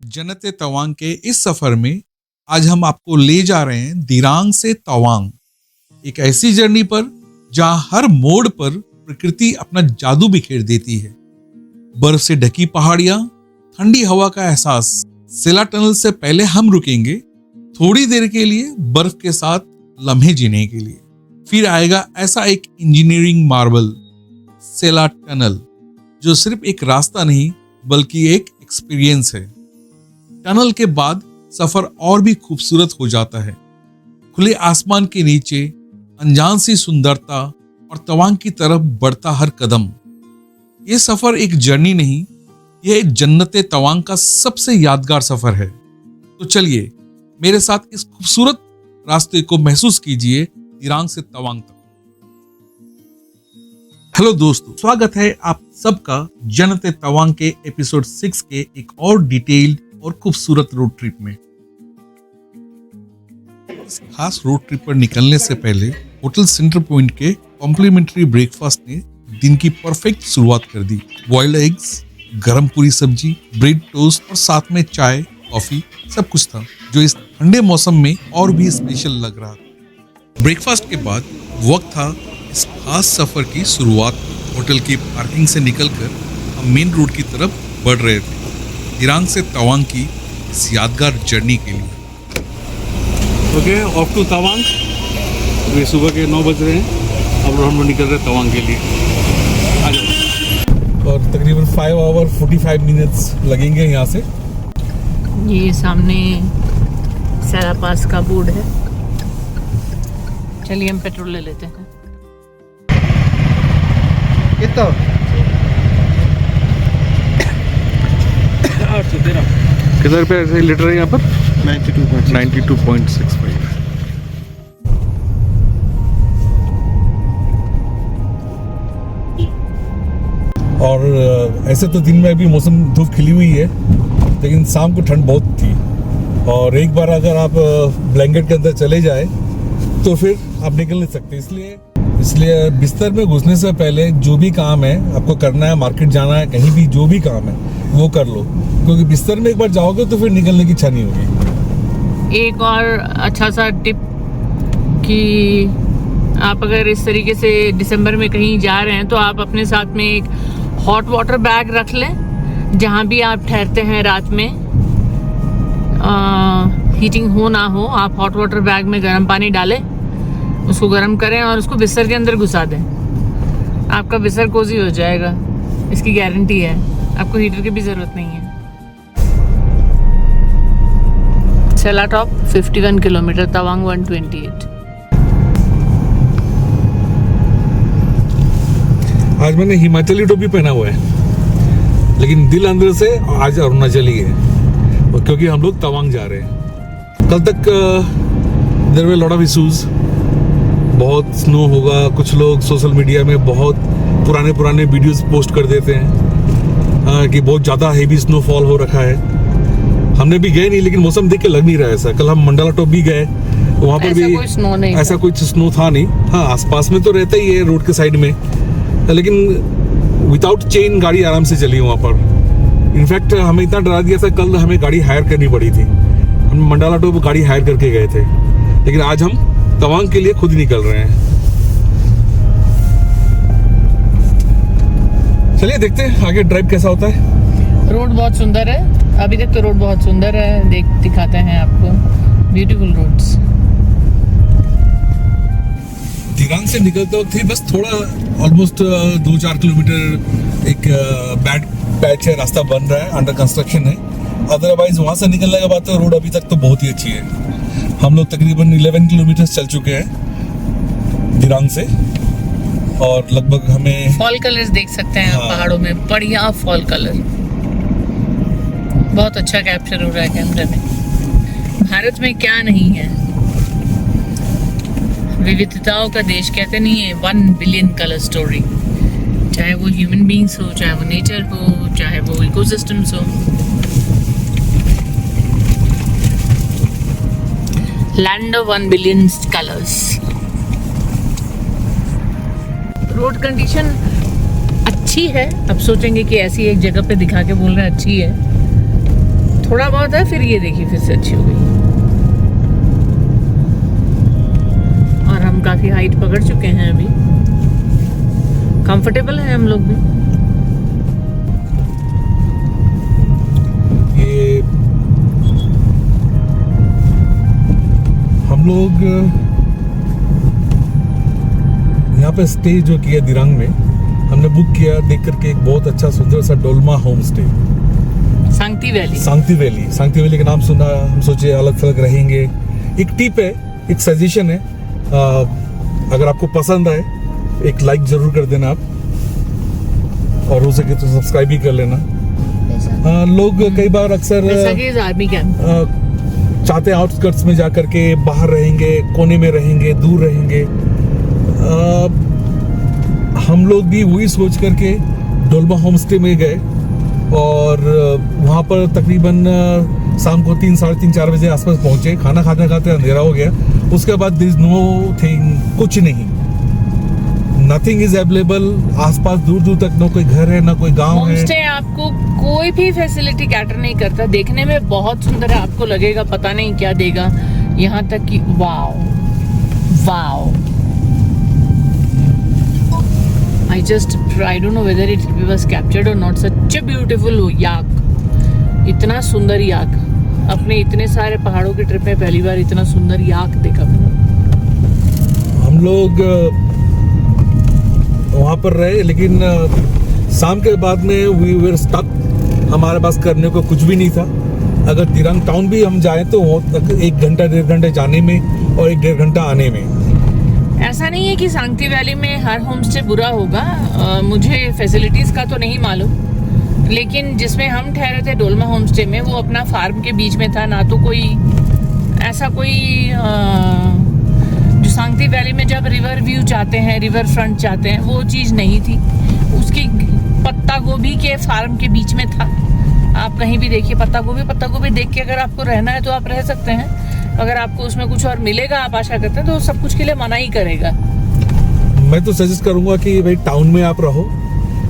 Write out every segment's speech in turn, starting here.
जन्नत-ए तवांग के इस सफर में आज हम आपको ले जा रहे हैं दिरांग से तवांग, एक ऐसी जर्नी पर जहां हर मोड़ पर प्रकृति अपना जादू बिखेर देती है। बर्फ से ढकी पहाड़ियां, ठंडी हवा का एहसास। सेला टनल से पहले हम रुकेंगे थोड़ी देर के लिए बर्फ के साथ लम्हे जीने के लिए। फिर आएगा ऐसा एक इंजीनियरिंग मार्वल, सेला टनल, जो सिर्फ एक रास्ता नहीं बल्कि एक एक्सपीरियंस है। टनल के बाद सफर और भी खूबसूरत हो जाता है। खुले आसमान के नीचे अनजान सी सुंदरता और तवांग की तरफ बढ़ता हर कदम। यह सफर एक जर्नी नहीं, यह एक जन्नत-ए तवांग का सबसे यादगार सफर है। तो चलिए मेरे साथ इस खूबसूरत रास्ते को महसूस कीजिए दिरांग से तवांग तक। हेलो दोस्तों, स्वागत है आप सबका जन्नत-ए तवांग के एपिसोड 6 के एक और डिटेल्ड और खूबसूरत रोड ट्रिप में। इस खास रोड ट्रिप पर निकलने से पहले होटल सेंटर पॉइंट के कॉम्प्लीमेंट्री ब्रेकफास्ट ने दिन की परफेक्ट शुरुआत कर दी। बॉइल्ड एग्स, गरम पूरी सब्जी, ब्रेड टोस्ट और साथ में चाय, कॉफी, सब कुछ था जो इस ठंडे मौसम में और भी स्पेशल लग रहा था। ब्रेकफास्ट के बाद वक्त था इस खास सफर की शुरुआत। होटल की पार्किंग से निकलकर हम मेन रोड की तरफ बढ़ रहे थे, दिरांग से तवांग की इस यादगार जर्नी के लिए। Okay, off to Tawang. ये सुबह के 9 बज रहे हैं। अब हम लोग निकल रहे हैं तवांग के लिए। आ जाओ। और तकरीबन 5 आवर 45 मिनट्स लगेंगे यहाँ से। ये सामने सेला पास का बोर्ड है। चलिए हम पेट्रोल ले लेते हैं। कितना? 813। कितना रुपये लीटर है यहाँ पर? 92.65। और ऐसे तो दिन में अभी मौसम धूप खिली हुई है, लेकिन शाम को ठंड बहुत थी। और एक बार अगर आप ब्लैंकेट के अंदर चले जाए तो फिर आप निकल नहीं सकते। इसलिए बिस्तर में घुसने से पहले जो भी काम है आपको करना है, मार्केट जाना है, कहीं भी जो भी काम है वो कर लो, क्योंकि बिस्तर में एक बार जाओगे तो फिर निकलने की इच्छा नहीं होगी। एक और अच्छा सा टिप कि आप अगर इस तरीके से दिसंबर में कहीं जा रहे हैं तो आप अपने साथ में एक हॉट वाटर बैग रख लें। जहाँ भी आप ठहरते हैं रात में, हीटिंग हो ना हो, आप हॉट वाटर बैग में गर्म पानी डालें, उसको गर्म करें और उसको बिस्तर के अंदर घुसा दें। आपका बिस्तर कोजी हो जाएगा, इसकी गारंटी है। आपको हीटर की भी ज़रूरत नहीं है। सेला टॉप 51 किलोमीटर, तवांग 128। आज मैंने हिमाचली टोपी पहना हुआ है, लेकिन दिल अंदर से आज अरुणाचली है, क्योंकि हम लोग तवांग जा रहे हैं। कल तक there were lot of issues, बहुत स्नो होगा। कुछ लोग सोशल मीडिया में बहुत पुराने वीडियोस पोस्ट कर देते हैं कि बहुत ज़्यादा हेवी स्नोफॉल हो रखा है। हमने भी गए नहीं, लेकिन मौसम देख के लग नहीं रहा है ऐसा। कल हम मंडाला टॉप भी गए, वहाँ पर भी ऐसा कुछ स्नो था नहीं। हाँ, आसपास में तो रहता ही है रोड के साइड में, लेकिन विदाउट चेन गाड़ी आराम से चली वहाँ पर। इनफैक्ट हमें इतना डरा दिया था, कल हमें गाड़ी हायर करनी पड़ी थी। हम मंडाला टॉप गाड़ी हायर करके गए थे, लेकिन आज हम तवांग के लिए खुद ही निकल रहे हैं। चलिए देखते हैं आगे ड्राइव कैसा होता है। रोड बहुत सुंदर है, अभी तक तो रोड बहुत सुंदर है। दिखाते हैं आपको ब्यूटीफुल रोड्स। दिरांग से निकलते वक्त ही बस थोड़ा ऑलमोस्ट 2-4 किलोमीटर एक बैड पैच है, रास्ता बन रहा है, अंडर कंस्ट्रक्शन है। अदरवाइज वहां से निकलने के बाद तो रोड अभी तक तो बहुत ही अच्छी है। हम लोग तकरीबन 11 किलोमीटर चल चुके हैं दिरांग से, और लगभग हमें फॉल कलर्स देख सकते हैं। हाँ, पहाड़ों में बढ़िया फॉल कलर, बहुत अच्छा कैप्चर हो रहा है कैमरे में। भारत में क्या नहीं है, विविधताओं का देश कहते नहीं है। 1 बिलियन कलर स्टोरी, चाहे वो ह्यूमन बींग्स हो, चाहे वो नेचर हो, चाहे वो इकोसिस्टम्स हो। Land of 1 billion colours. Road condition अच्छी है। अब सोचेंगे कि ऐसी एक जगह पे दिखा के बोल रहे हैं अच्छी है, थोड़ा बहुत है, फिर ये देखिए फिर से अच्छी हो गई। और हम काफी हाइट पकड़ चुके हैं अभी, कंफर्टेबल है हम लोग भी। ये हम लोग यहाँ पे स्टे जो किया दिरांग में, हमने बुक किया देख करके एक बहुत अच्छा सुंदर सा Dolma home stay, सांगती valley. सांगती valley का नाम सुना, हम सोचे अलग थलग रहेंगे। एक टिप है, एक सजेशन है, अगर आपको पसंद आए एक लाइक जरूर कर देना आप, और हो सके तो सब्सक्राइब भी कर लेना। लोग कई बार अक्सर आर्मी कैंप चाहते हैं आउटस्कर्ट्स में जाकर के बाहर रहेंगे, कोने में रहेंगे, दूर रहेंगे। हम लोग भी वही सोच करके डोलमा होम स्टे में गए, और वहाँ पर तकरीबन शाम को 3, साढ़े 3, 4 बजे आसपास पहुँचे। खाना खाते खाते अंधेरा हो गया। उसके बाद दिस नो थिंग, कुछ नहीं, नथिंग इज अवेलेबल। आसपास दूर दूर तक ना कोई घर है, ना कोई गांव है। होमस्टे आपको कोई भी फैसिलिटी कैटर नहीं करता। देखने में बहुत सुंदर है, आपको लगेगा पता नहीं क्या देगा, यहाँ तक कि wow wow. I don't know whether it was captured or not. Such a beautiful yak, इतना सुंदर याक। अपने इतने सारे पहाड़ों की ट्रिप में पहली बार इतना सुंदर याक देखा मैंने। हम लोग वहाँ पर रहे, लेकिन शाम के बाद में वी वर स्टक। हमारे पास करने को कुछ भी नहीं था। अगर दिरांग टाउन भी हम जाएं तो 1 घंटा 1.5 घंटे जाने में और 1.5 घंटा आने में। ऐसा नहीं है कि सांगती वैली में हर होमस्टे बुरा होगा। मुझे फैसिलिटीज़ का तो नहीं मालूम, लेकिन जिसमें हम ठहरे थे डोलमा होमस्टे में, वो अपना फार्म के बीच में था। ना तो कोई ऐसा कोई जो सांगती वैली में जब रिवर व्यू चाहते हैं, रिवर फ्रंट चाहते हैं, वो चीज़ नहीं थी। उसकी पत्ता गोभी के फार्म के बीच में था। आप कहीं भी देखिए पत्ता गोभी देख के अगर आपको रहना है तो आप रह सकते हैं। अगर आपको उसमें कुछ और मिलेगा, आप आशा करते हैं, तो सब कुछ के लिए मना ही करेगा। मैं तो सजेस्ट करूंगा कि भाई टाउन में आप रहो।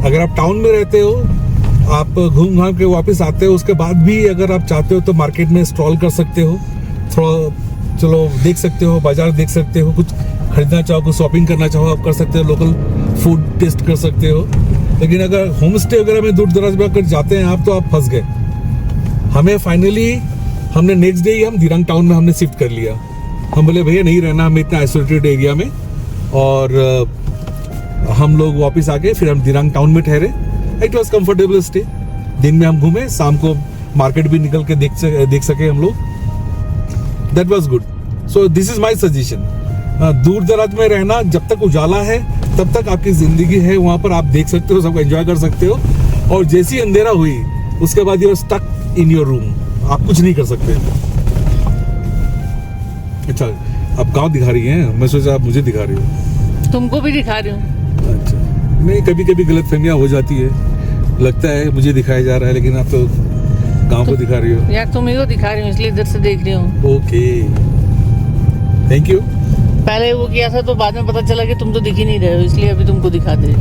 अगर आप टाउन में रहते हो, आप घूम घाम के वापस आते हो, उसके बाद भी अगर आप चाहते हो तो मार्केट में स्ट्रॉल कर सकते हो, थोड़ा चलो देख सकते हो, बाजार देख सकते हो, कुछ खरीदना चाहो, कुछ शॉपिंग करना चाहो आप कर सकते हो, लोकल फूड टेस्ट कर सकते हो। लेकिन अगर होम स्टे वगैरह में दूर दराज में अगर जाते हैं आप, तो आप फंस गए। हमें फाइनली हमने नेक्स्ट डे ही हम दिरांग टाउन में हमने शिफ्ट कर लिया। हम बोले भैया नहीं रहना हमें इतना आइसोलेटेड एरिया में, और हम लोग वापस आ गए। फिर हम दिरांग टाउन में ठहरे। It was comfortable stay. दिन में हम घूमे, शाम को मार्केट भी निकल के देख सके हम लोग। That was good. So this is my suggestion. दूर दराज में रहना, जब तक उजाला है तब तक आपकी जिंदगी है, वहां पर आप देख सकते हो, सबको एंजॉय कर सकते हो। और जैसी अंधेरा हुई उसके बाद you are stuck in your room, आप कुछ नहीं कर सकते। अच्छा, आप गांव दिखा रही हैं, मैं सोचा आप मुझे दिखा रही हो। तुमको भी दिखा रही हूँ। अच्छा, नहीं, कभी कभी गलतफहमियां हो जाती है, लगता है मुझे दिखाया जा रहा है, लेकिन आप तो गांव को दिखा रही हो। यार तुम्ही को दिखा रही हूँ, इसलिए इधर से देख रही हूँ। Okay, thank you. पहले वो किया था तो बाद में पता चला कि तुम तो दिख ही नहीं रहे हो, इसलिए अभी तुमको दिखा दे।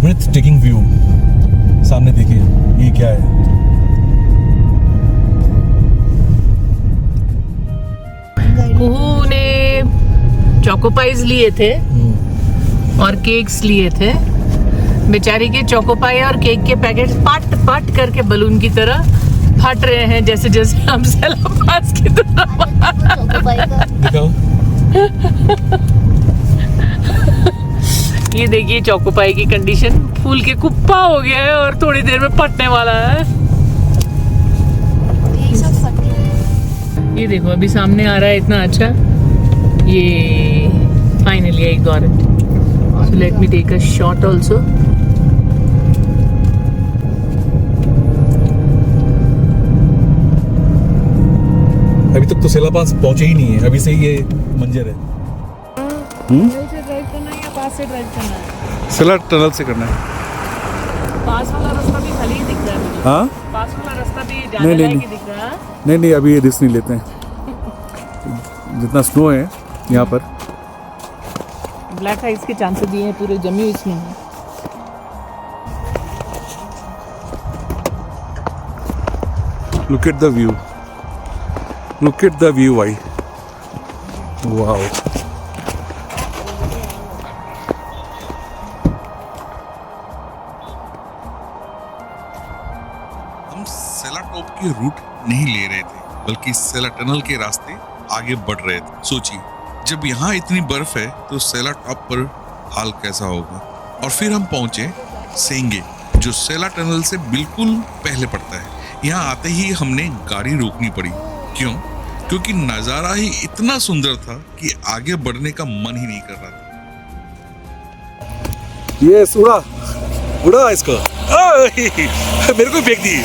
ब्रेथ टेकिंग व्यू सामने देखिए, ये क्या है? कुहू ने चोकोपाइज लिए थे और केक्स लिए थे। बेचारी के चोकोपाई और केक के पैकेट पट पट करके बलून की तरह फट रहे हैं, जैसे जैसे हम सेलोपास की तरह। दिखाओ। ये देखिए चोकोपाई की कंडीशन, फूल के कुप्पा हो गया है और थोड़ी देर में फटने वाला है। ये देखो अभी सामने आ रहा है इतना अच्छा। ये finally I got it. So let me take a shot also. अभी तक तो सेलापास पहुंचे ही नहीं है, अभी से ही ये मंजर है। ड्राइव करना है या पास से ड्राइव करना है? सेला टनल से करना है। पास वाला रास्ता भी खाली ही दिख रहा है मुझे। हाँ, पास वाला रास्ता भी जाने लायक ही दिख रहा है। नहीं, अभी ये रिस्क नहीं लेते हैं। जितना स्नो है यहाँ पर, ब्लैक आइस के चांसेस दिए हैं, पूरे जमी हुई स्नो है। Look at the view. Look at the view, भाई. Wow. हम सेला टॉप के रूट नहीं ले रहे थे, बल्कि सेला टनल के रास्ते आगे बढ़ रहे थे। सोचिए, जब यहाँ इतनी बर्फ है तो सेला टॉप पर हाल कैसा होगा। और फिर हम पहुंचे सेंगे, जो सेला टनल से बिल्कुल पहले पड़ता है। यहाँ आते ही हमने गाड़ी रोकनी पड़ी। क्यों? क्योंकि नजारा ही इतना सुंदर था कि आगे बढ़ने का मन ही नहीं कर रहा था। Yes, उड़ा इसको। मेरे को फेंक दी।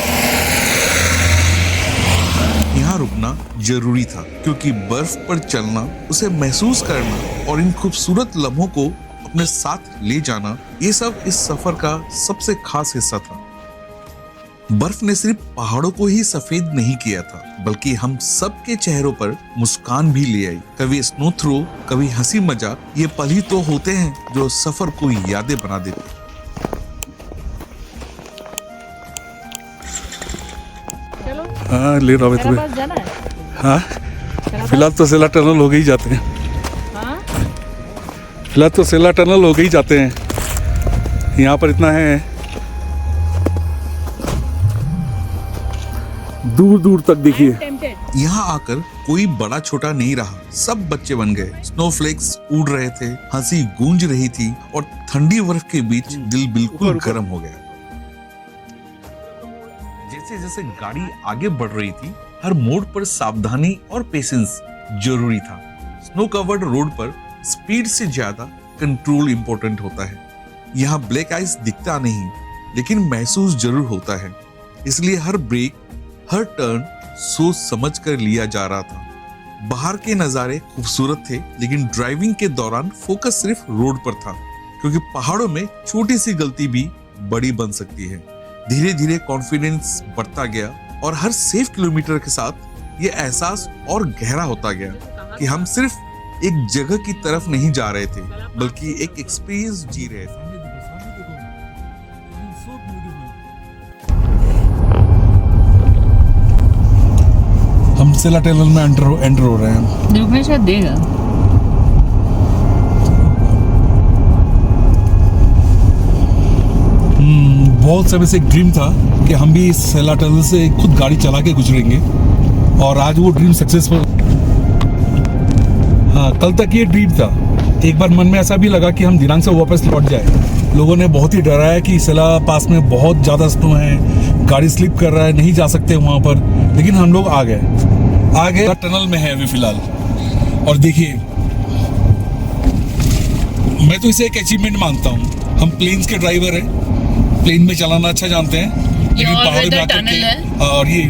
यहाँ रुकना जरूरी था, क्योंकि बर्फ पर चलना, उसे महसूस करना और इन खूबसूरत लम्हों को अपने साथ ले जाना, ये सब इस सफर का सबसे खास हिस्सा था। बर्फ ने सिर्फ पहाड़ों को ही सफेद नहीं किया था, बल्कि हम सबके चेहरों पर मुस्कान भी ले आई। कभी स्नो थ्रो, कभी हंसी मजाक, ये पल ही तो होते हैं जो सफर को यादें बना देते। चलो, हाँ, ले रहा हूँ मेरा तुम्हें। पास जाना है। हाँ, फिलहाल तो सेला टनल हो गई जाते हैं। हाँ? फिलहाल तो सेला टनल हो गई जाते हैं। यहाँ पर इतना है, दूर दूर तक देखिए। Tempted. यहाँ आकर कोई बड़ा छोटा नहीं रहा, सब बच्चे बन गए। स्नोफ्लेक्स उड़ रहे थे, हंसी गूंज रही थी और ठंडी बर्फ के बीच दिल बिल्कुल गर्म हो गया। जैसे जैसे गाड़ी आगे बढ़ रही थी, हर मोड़ पर सावधानी और पेशेंस जरूरी था। स्नो कवर्ड रोड पर स्पीड से ज्यादा कंट्रोल इंपॉर्टेंट होता है। यहाँ ब्लैक आइस दिखता नहीं, लेकिन महसूस जरूर होता है। इसलिए हर ब्रेक, हर टर्न सोच समझ कर लिया जा रहा था। बाहर के नज़ारे खूबसूरत थे, लेकिन ड्राइविंग के दौरान फोकस सिर्फ रोड पर था, क्योंकि पहाड़ों में छोटी सी गलती भी बड़ी बन सकती है। धीरे धीरे कॉन्फिडेंस बढ़ता गया और हर सेफ किलोमीटर के साथ ये एहसास और गहरा होता गया कि हम सिर्फ एक जगह की तरफ नहीं जा रहे थे, बल्कि एक एक्सपीरियंस जी रहे थे। हम सेला टनल में एंटर हो रहे हैं। रुकने शायद देगा। बहुत समय से एक ड्रीम था कि हम भी सेला टनल से खुद गाड़ी चला के गुजरेंगे, और आज वो ड्रीम सक्सेसफुल। हाँ, कल तक ये ड्रीम था। एक बार मन में ऐसा भी लगा कि हम दिनांग से वापस लौट जाए। लोगों ने बहुत ही डराया कि सेला पास में बहुत ज़्यादा स्नो है, गाड़ी स्लिप कर रहा है, नहीं जा सकते वहाँ पर, लेकिन हम लोग आ गए। टनल में है अभी फिलहाल। और देखिए, मैं तो इसे एक अचीवमेंट मानता हूँ। हम प्लेन्स के ड्राइवर हैं, प्लेन में चलाना अच्छा जानते हैं, लेकिन पहाड़ों में आकर के और ये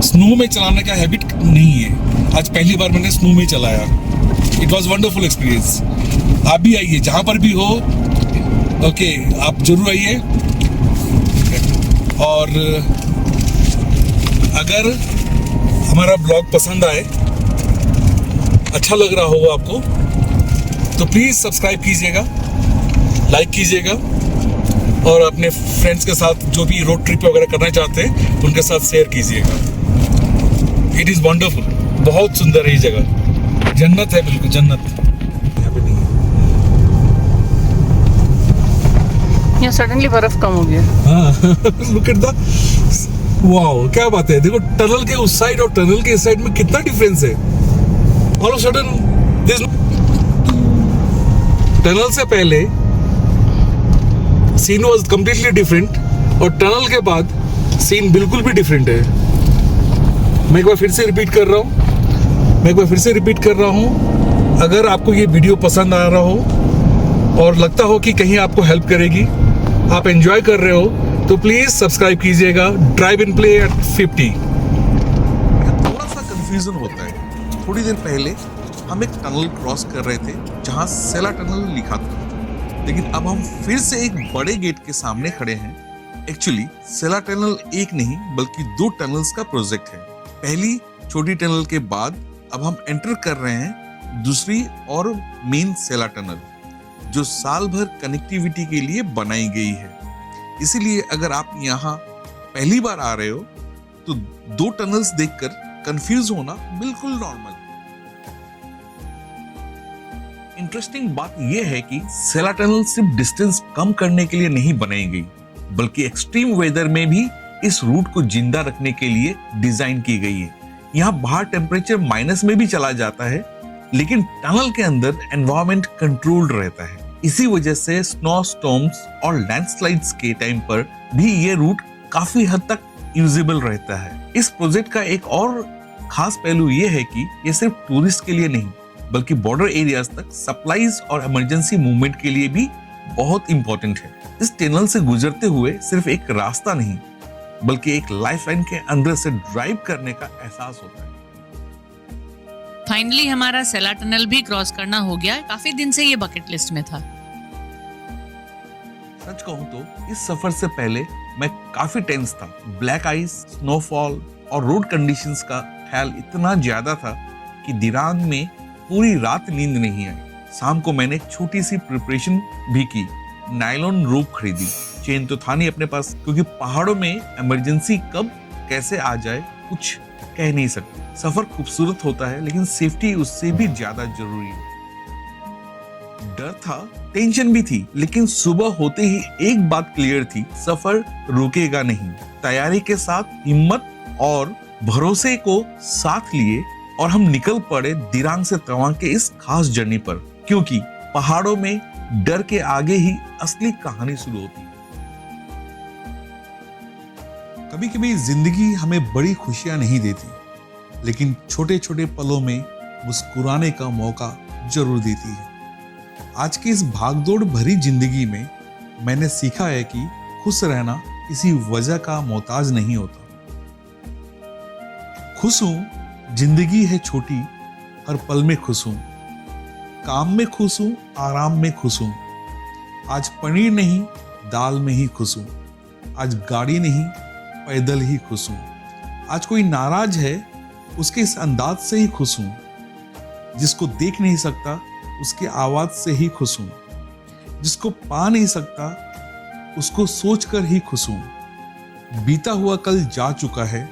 स्नो में चलाने का हैबिट नहीं है। आज पहली बार मैंने स्नो में चलाया। It was wonderful experience. आप भी आइए, जहाँ पर भी हो, ओके, आप जरूर आइए। और अगर हमारा ब्लॉग पसंद आए, अच्छा लग रहा हो आपको, तो प्लीज़ सब्सक्राइब कीजिएगा, लाइक कीजिएगा, और अपने फ्रेंड्स के साथ जो भी रोड ट्रिप वगैरह करना चाहते हैं उनके साथ शेयर कीजिएगा। इट इज़ वंडरफुल, बहुत सुंदर है ये जगह, जन्नत है, बिल्कुल जन्नत। यहाँ पे नहीं है। यहाँ सडनली बर्फ कम हो गया। हाँ, लुक एट द, वाओ, क्या बात है। देखो, टनल के उस साइड और टनल के इस साइड में कितना डिफरेंस है। ऑल ऑफ सडन टनल से पहले सीन वॉज कम्प्लीटली डिफरेंट, और टनल के बाद सीन बिल्कुल भी डिफरेंट है। मैं एक बार फिर से रिपीट कर रहा हूँ, अगर आपको ये वीडियो पसंद आ रहा हो और लगता हो कि कहीं आपको हेल्प करेगी, आप एंजॉय कर रहे हो, तो प्लीज सब्सक्राइब कीजिएगा ड्राइव इन प्ले एट 50। थोड़ा सा कंफ्यूजन होता है। थोड़ी देर पहले हम एक टनल क्रॉस कर रहे थे जहां सेला टनल लिखा था, लेकिन अब हम फिर से एक बड़े गेट के सामने खड़े हैं। एक्चुअली सेला टनल एक नहीं बल्कि 2 टनल्स का प्रोजेक्ट है। पहली छोटी टनल के बाद अब हम एंटर कर रहे हैं दूसरी और मेन सेला टनल, जो साल भर कनेक्टिविटी के लिए बनाई गई है। इसीलिए अगर आप यहाँ पहली बार आ रहे हो तो 2 टनल्स देखकर कंफ्यूज होना बिल्कुल नॉर्मल। इंटरेस्टिंग बात यह है कि सेला टनल सिर्फ डिस्टेंस कम करने के लिए नहीं बनाई गई, बल्कि एक्सट्रीम वेदर में भी इस रूट को जिंदा रखने के लिए डिजाइन की गई है। यहाँ बाहर टेम्परेचर माइनस में भी चला जाता है, लेकिन टनल के अंदर एनवायरनमेंट कंट्रोल्ड रहता है। इसी वजह से स्नो स्टॉर्म्स और लैंडस्लाइड्स के टाइम पर भी ये रूट काफी हद तक यूजेबल रहता है। इस प्रोजेक्ट का एक और खास पहलू ये है कि ये सिर्फ टूरिस्ट के लिए नहीं, बल्कि बॉर्डर एरियाज तक सप्लाईज और इमरजेंसी मूवमेंट के लिए भी बहुत इंपॉर्टेंट है। इस टनल से गुजरते हुए सिर्फ एक रास्ता नहीं, बल्कि एक लाइफलाइन के अंदर से ड्राइव करने का एहसास होता है। फाइनली हमारा सेला टनल भी क्रॉस करना हो गया। काफी दिन से ये बकेट लिस्ट में था। सच कहूं तो इस सफर से पहले मैं काफी टेंस था। ब्लैक आइस, स्नोफॉल और रोड कंडीशंस का ख्याल इतना ज्यादा था कि दिरांग में पूरी रात नींद नहीं आई। शाम को मैंने एक छोटी सी प्रिपरेशन भी की। नायलॉन रोप खरीदी। चेन तो था नहीं अपने पास, क्योंकि पहाड़ों में इमरजेंसी कब कैसे आ जाए कुछ कह नहीं सकते। सफर खूबसूरत होता है, लेकिन सेफ्टी उससे भी ज्यादा जरूरी है। डर था, टेंशन भी थी, लेकिन सुबह होते ही एक बात क्लियर थी, सफर रुकेगा नहीं। तैयारी के साथ हिम्मत और भरोसे को साथ लिए और हम निकल पड़े दिरांग से तवांग के इस खास जर्नी पर, क्योंकि पहाड़ों में डर के आगे ही असली कहानी शुरू होती है। कभी कभी जिंदगी हमें बड़ी खुशियां नहीं देती, लेकिन छोटे छोटे पलों में मुस्कुराने का मौका जरूर देती है। आज की इस भागदौड़ भरी जिंदगी में मैंने सीखा है कि खुश रहना किसी वजह का मोहताज नहीं होता। खुश हूं, जिंदगी है छोटी, हर पल में खुश हूं। काम में खुश हूं, आराम में खुश हूं। आज पनीर नहीं, दाल में ही खुश हूं। आज गाड़ी नहीं, पैदल ही खुश हूं। आज कोई नाराज है, उसके इस अंदाज से ही खुश हूं। जिसको देख नहीं सकता, उसके आवाज से ही खुश हूं। जिसको पा नहीं सकता, उसको सोचकर ही खुश हूं। बीता हुआ कल जा चुका है,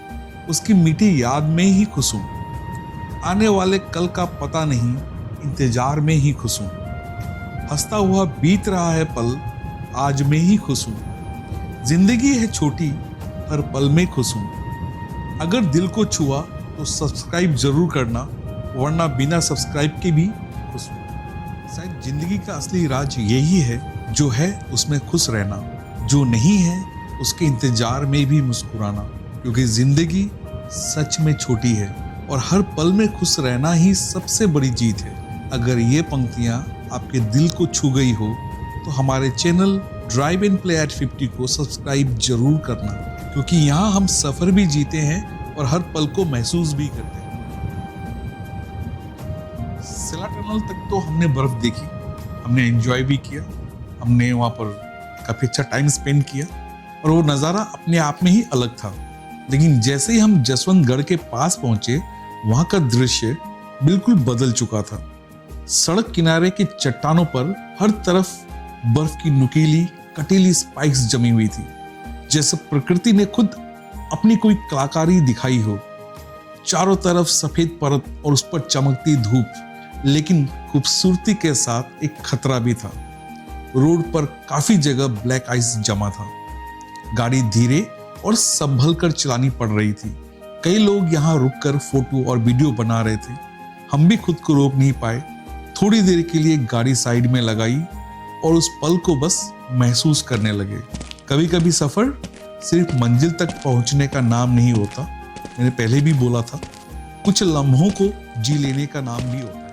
उसकी मीठी याद में ही खुश हूं। आने वाले कल का पता नहीं, इंतजार में ही खुश हूं। हंसता हुआ बीत रहा है पल, आज में ही खुश हूं। जिंदगी है छोटी, हर पल में खुश हूं। अगर दिल को छुआ तो सब्सक्राइब जरूर करना, वरना बिना सब्सक्राइब के भी खुश हूं। शायद जिंदगी का असली राज यही है, जो है उसमें खुश रहना, जो नहीं है उसके इंतजार में भी मुस्कुराना। क्योंकि जिंदगी सच में छोटी है और हर पल में खुश रहना ही सबसे बड़ी जीत है। अगर ये पंक्तियां आपके दिल को छू गई हो तो हमारे channel drive and play at 50 को सब्सक्राइब जरूर करना, क्योंकि यहाँ हम सफर भी जीते हैं और हर पल को महसूस भी करते हैं। सेला टनल तक तो हमने बर्फ देखी, हमने एंजॉय भी किया, हमने वहाँ पर काफी अच्छा टाइम स्पेंड किया और वो नज़ारा अपने आप में ही अलग था। लेकिन जैसे ही हम जसवंतगढ़ के पास पहुंचे, वहाँ का दृश्य बिल्कुल बदल चुका था। सड़क किनारे की चट्टानों पर हर तरफ बर्फ की नुकीली कटीली स्पाइक्स जमी हुई थी, जैसे प्रकृति ने खुद अपनी कोई कलाकारी दिखाई हो। चारों तरफ सफेद परत और उस पर चमकती धूप, लेकिन खूबसूरती के साथ एक खतरा भी था। रोड पर काफी जगह ब्लैक आइस जमा था। गाड़ी धीरे और संभल कर चलानी पड़ रही थी। कई लोग यहाँ रुककर फोटो और वीडियो बना रहे थे। हम भी खुद को रोक नहीं पाए। थोड़ी देर के लिए गाड़ी साइड में लगाई और उस पल को बस महसूस करने लगे। कभी कभी सफर सिर्फ मंजिल तक पहुंचने का नाम नहीं होता, मैंने पहले भी बोला था, कुछ लम्हों को जी लेने का नाम भी होता है।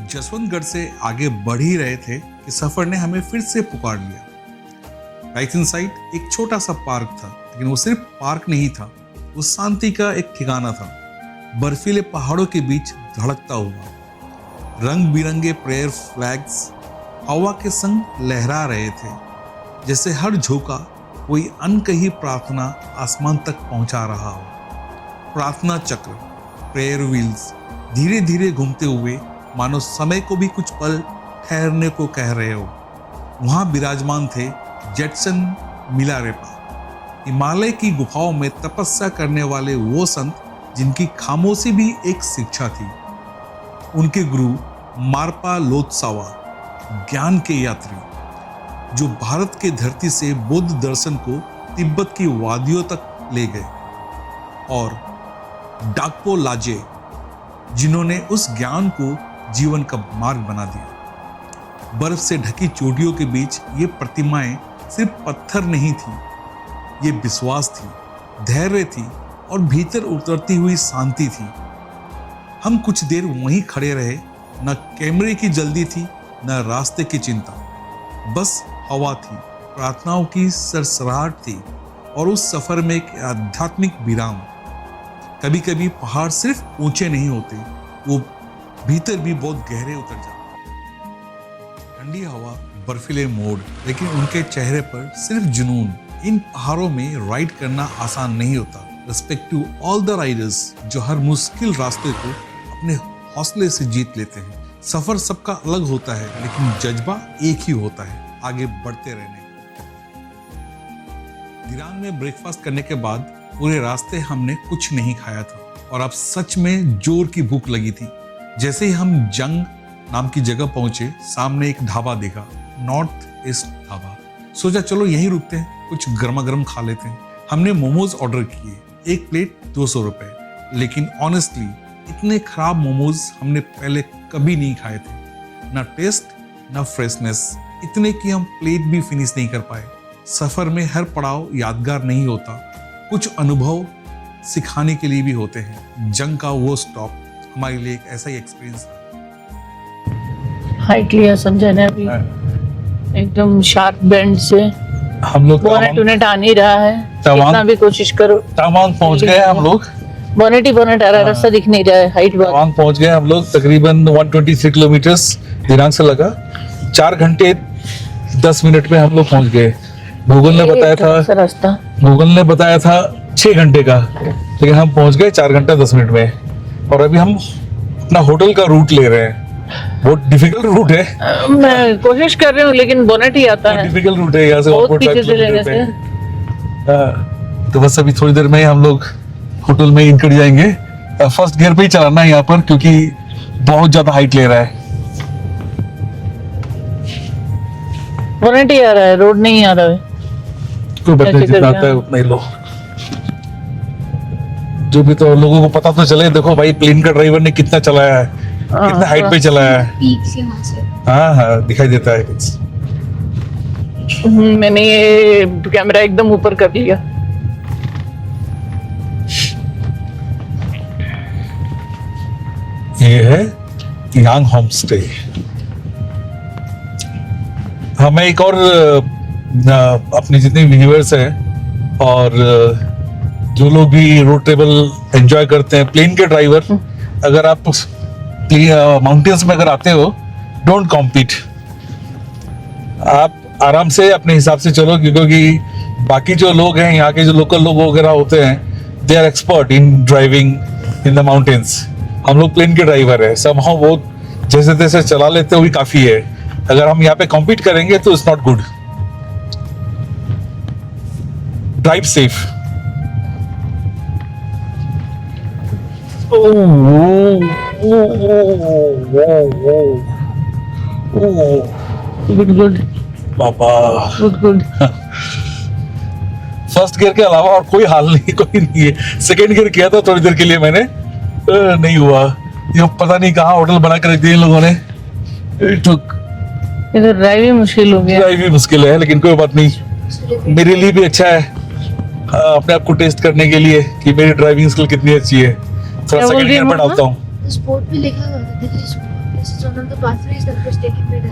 जसवंतगढ़ से आगे बढ़ ही रहे थे कि सफर ने हमें फिर से पुकार लिया। राइट इन साइड एक छोटा सा पार्क था, लेकिन वो सिर्फ पार्क नहीं था, वो शांति का एक ठिकाना था। बर्फीले पहाड़ों के बीच धड़कता हुआ रंग बिरंगे प्रेयर फ्लैग्स हवा के संग लहरा रहे थे, जैसे हर झोंका कोई अनकही प्रार्थना आसमान तक पहुंचा रहा हो। प्रार्थना चक्र, प्रेयर व्हील्स धीरे धीरे घूमते हुए मानो समय को भी कुछ पल ठहरने को कह रहे हो। वहां विराजमान थे जेटसन मिलारेपा, हिमालय की गुफाओं में तपस्या करने वाले वो संत जिनकी खामोशी भी एक शिक्षा थी। उनके गुरु मारपा लोत्सावा, ज्ञान के यात्री, जो भारत के धरती से बौद्ध दर्शन को तिब्बत की वादियों तक ले गए, और डाकपो लाजे, जिन्होंने उस ज्ञान को जीवन का मार्ग बना दिया। बर्फ से ढकी चोटियों के बीच ये प्रतिमाएं सिर्फ पत्थर नहीं थी, ये विश्वास थी, धैर्य थी और भीतर उतरती हुई शांति थी। हम कुछ देर वहीं खड़े रहे, न कैमरे की जल्दी थी न रास्ते की चिंता, बस हवा थी, प्रार्थनाओं की सरसराहट थी और उस सफर में एक आध्यात्मिक विराम। कभी कभी पहाड़ सिर्फ ऊंचे नहीं होते, वो भीतर भी बहुत गहरे उतर जाते। ठंडी हवा, बर्फीले मोड़, लेकिन उनके चेहरे पर सिर्फ जुनून। इन पहाड़ों में राइड करना आसान नहीं होता। Respect to all the riders जो हर मुश्किल रास्ते को अपने हौसले से जीत लेते हैं। सफर सबका अलग होता है, लेकिन जज्बा एक ही होता है, आगे बढ़ते रहने का। दिरांग में ब्रेकफास्ट करने के बाद पूरे रास्ते हमने कुछ नहीं खाया था और अब सच में जोर की भूख लगी थी। जैसे ही हम जंग नाम की जगह पहुंचे, सामने एक ढाबा देखा, नॉर्थ ईस्ट ढाबा। सोचा चलो यहीं रुकते हैं, कुछ गर्मा गर्म खा लेते हैं। हमने मोमोज ऑर्डर किए, एक प्लेट 200 रुपए। लेकिन ऑनेस्टली इतने खराब मोमोज हमने पहले कभी नहीं खाए थे। ना टेस्ट ना फ्रेशनेस, इतने कि हम प्लेट भी फिनिश नहीं कर पाए। सफर में हर पड़ाव यादगार नहीं होता, कुछ अनुभव सिखाने के लिए भी होते हैं। जंग का वो स्टॉप हमारे लिए एक ऐसा ही एक्सपीरियंस था। हाइट लिया संजय ने अभी, एकदम शार्प बेंड से। हम लोग बोनेट उनेट आ नहीं रहा है, कितना भी कोशिश करो। तवांग पहुंच गए हम लोग। बोनेट ही बोनेट आ रहा है, रास्ता दिख नहीं रहा है, हाइट बहुत। तवांग पहुंच गए हम लोग, तकरीबन 123 किलोमीटर्स दिरांग से लगा। 4 घंटे 10 मिनट में हम लोग पहुंच गए। गूगल ने बताया था, रास्ता गूगल ने बताया था 6 घंटे का, लेकिन हम पहुंच गए 4 घंटा 10 मिनट में। और अभी हम अपना होटल का रूट ले रहे हैं। बहुत डिफिकल्ट रूट है, मैं कोशिश कर रही हूँ, लेकिन बोनेट ही आता है। डिफिकल्ट रूट है यहाँ से बहुत 1.5 पीछे से लेने किलोमीटर से। पे। हाँ, तो बस अभी थोड़ी देर में हम लोग होटल में निकल जाएंगे। फर्स्ट गियर पे ही चलाना है यहाँ पर, क्योंकि बहुत ज्यादा हाइट ले रहा है। बोनेट ही आ रहा है, रोड नहीं आ रहा है। कोई बात नहीं, जितना आता है उतना ही लो। जो भी, तो लोगों को पता तो चले। देखो भाई, प्लेन का ड्राइवर ने कितना चलाया है, कितना हाइट पे चलाया है। पीक से वहां से हाँ हाँ, दिखाई देता है कुछ। मैंने ये कैमरा एकदम ऊपर कर लिया। ये है यांग होम स्टे। हमें एक और अपने जितने व्यूअर्स हैं और जो लोग भी रोड ट्रेवल एंजॉय करते हैं, प्लेन के ड्राइवर, अगर आप माउंटेन्स में अगर आते हो, डोंट कॉम्पीट। आप आराम से अपने हिसाब से चलो, क्योंकि बाकी जो लोग हैं, यहाँ के जो लोकल लोग वगैरह होते हैं, they are expert in driving in the mountains. हम लोग प्लेन के ड्राइवर है, समहाउ वो जैसे तैसे चला लेते हुए काफी है। अगर हम यहाँ पे कॉम्पीट करेंगे तो it's not good. Drive safe. Good good Baba, good good. First gear के अलावा और कोई हाल नहीं, कोई नहीं है। सेकेंड गियर किया था थोड़ी देर के लिए मैंने, नहीं हुआ। ये पता नहीं कहाँ होटल बना कर रख दिए इन लोगों ने। इधर ड्राइव ही मुश्किल हो गया। ड्राइव भी मुश्किल है, लेकिन कोई बात नहीं, मेरे लिए भी अच्छा है। अपने आप को टेस्ट करने के लिए कि मेरी ड्राइविंग स्किल कितनी अच्छी है। थोड़ा सेकंड गियर पर डालता हूँ। स्पोर्ट भी लिखा हुआ है, this is one of the pathways that was taken by the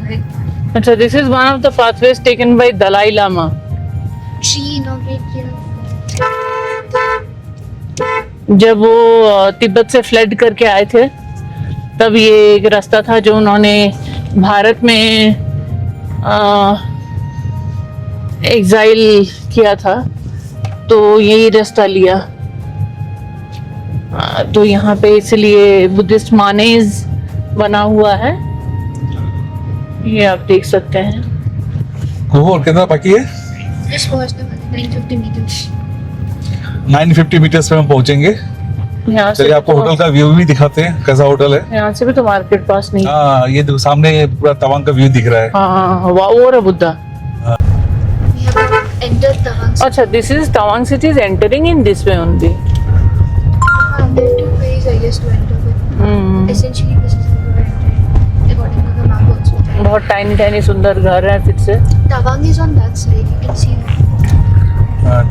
अच्छा, this is one of the pathways taken by Dalai Lama. Tree inaugurated. जब वो तिब्बत से फ्लड करके आए थे, तब ये एक रास्ता था जो उन्होंने भारत में एग्जाइल किया था तो यही रास्ता लिया। तो यहाँ पे इसलिए बुद्धिस्ट मानेज बना हुआ है, ये आप देख सकते हैं। और कितना बाकी है? Just पहुंचने वाले 950 meters. 950 मीटर्स पे हम पहुंचेंगे। यहाँ से चलिए आपको तो- होटल का व्यू भी दिखाते हैं, कैसा होटल है। यहाँ से भी तो मार्केट पास नहीं। हाँ, ये देखो सामने पूरा तवांग का व्यू दिख रहा है। हाँ, वो रहा Buddha. We have entered Tawang. अच्छा, this is Tawang city is entering in this way only. There are two ways, I guess, to enter, but essentially this is how we're entering, according to the map also. बहुत tiny tiny सुंदर घर है फिर से। Tawang is on that side. You can see.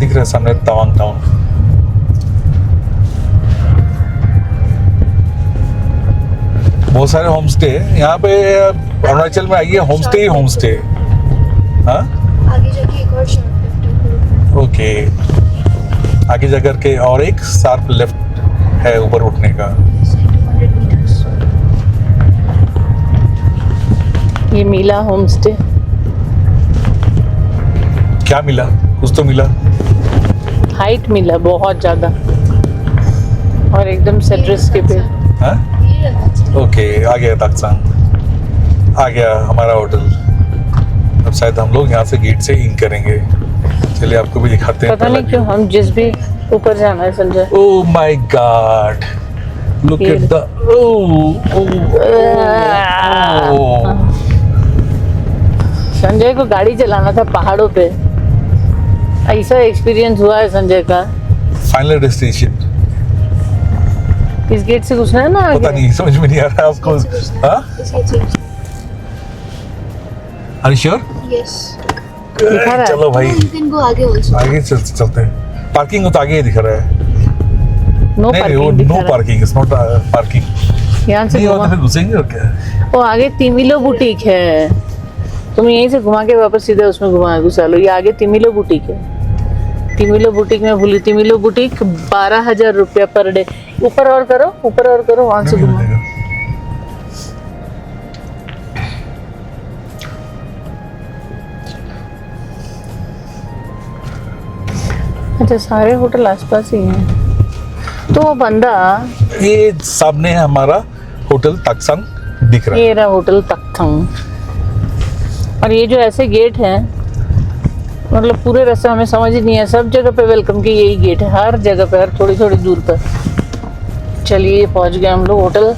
दिख रहा है सामने तवांग टाउन। बहुत सारे होम स्टे यहाँ पे। अरुणाचल में आइए, होम स्टे ही होम स्टे। हाँ, आगे जाके एक और शॉर्ट लेफ्ट है। ओके। आगे जाकर के और एक शार्प लेफ्ट है ऊपर उठने का। 200 meters. ये मिला होम स्टे। क्या मिला? कुछ तो मिला। हाइट मिला बहुत ज्यादा और एकदम सेड्रिस के पे। हाँ, ये रहा that's it. ओके। आ गया ताकसांग, आ गया हमारा होटल। अब शायद हम लोग यहाँ से गेट से इन करेंगे। चलिए आपको भी दिखाते हैं। पता नहीं क्यों हम जिस भी ऊपर जाना है Sanjay. Oh my God, look at the Sanjay को गाड़ी चलाना था पहाड़ों पे, ऐसा एक्सपीरियंस हुआ है संजय का। Final destination. इस गेट से घुसना है ना पता आगे? नहीं, समझ में नहीं आ रहा आपको। हाँ, This gets it. Are you sure? Yes. दिखा रहा है। चलो भाई, You can go आगे also. आगे चलते हैं। पार्किंग तो आगे ही दिख रहा है। नो नहीं वो पार्किंग दिखा नो रहा है। Parking, it's not parking. यहाँ से नहीं घुमा, तो फिर घुसेंगे और क्या। वो आगे तिमिलो बुटीक है, तुम यहीं से घुमा के वापस सीधे उसमें घुसा लो। ये आगे तिमिलो बुटीक है। तिमिलो बुटीक में भूली, तिमिलो बुटीक 12,000 रुपया पर डे। ऊपर और करो, ऊपर और करो, वहां से नहीं घुमा। मिलेगा। अच्छा, सारे होटल आसपास ही हैं। तो वो बंदा, ये सामने है हमारा होटल ताकसांग दिख रहा है। ये रहा होटल तख्थंग। और ये जो ऐसे गेट हैं, मतलब पूरे रास्ते हमें समझ ही नहीं है, सब जगह पे वेलकम की यही गेट है, हर जगह पे, हर थोड़ी थोड़ी दूर पर। चलिए पहुंच गए हम लोग होटल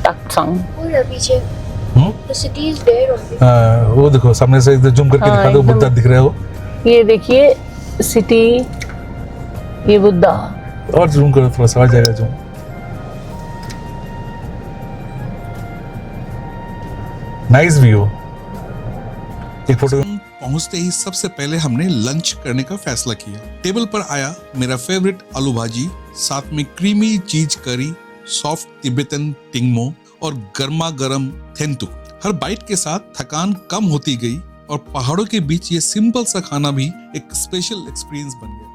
तख्थंग। वो रहा पीछे. The city is there only. हाँ, वो देखो सामने से इधर जूम करके हाँ, दिखा दो, एकदम। बुद्धा दिख रहे हो। ये देखिए सिटी, ये बुद्धा। और जूम करो थोड़ा सा, आ जाएगा जूम। Nice view. एक फोटो। पहुंचते ही सबसे पहले हमने लंच करने का फैसला किया। टेबल पर आया मेरा फेवरेट आलू भाजी, साथ में क्रीमी चीज करी, सॉफ्ट तिब्बतन टिंगमो और गर्मा गर्म थेंतुक। हर बाइट के साथ थकान कम होती गई और पहाड़ों के बीच ये सिंपल सा खाना भी एक स्पेशल एक्सपीरियंस बन गया।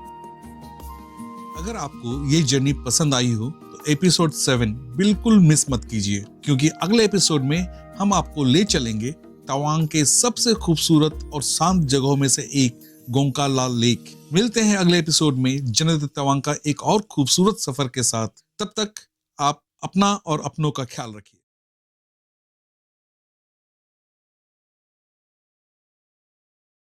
अगर आपको ये जर्नी पसंद आई हो तो एपिसोड 7 बिल्कुल मिस मत कीजिए, क्योंकि अगले एपिसोड में हम आपको ले चलेंगे तवांग के सबसे खूबसूरत और शांत जगहों में से एक गोंकाला लेक। मिलते हैं अगले एपिसोड में जन्नत तवांग का एक और खूबसूरत सफर के साथ। तब तक आप अपना और अपनों का ख्याल रखिए।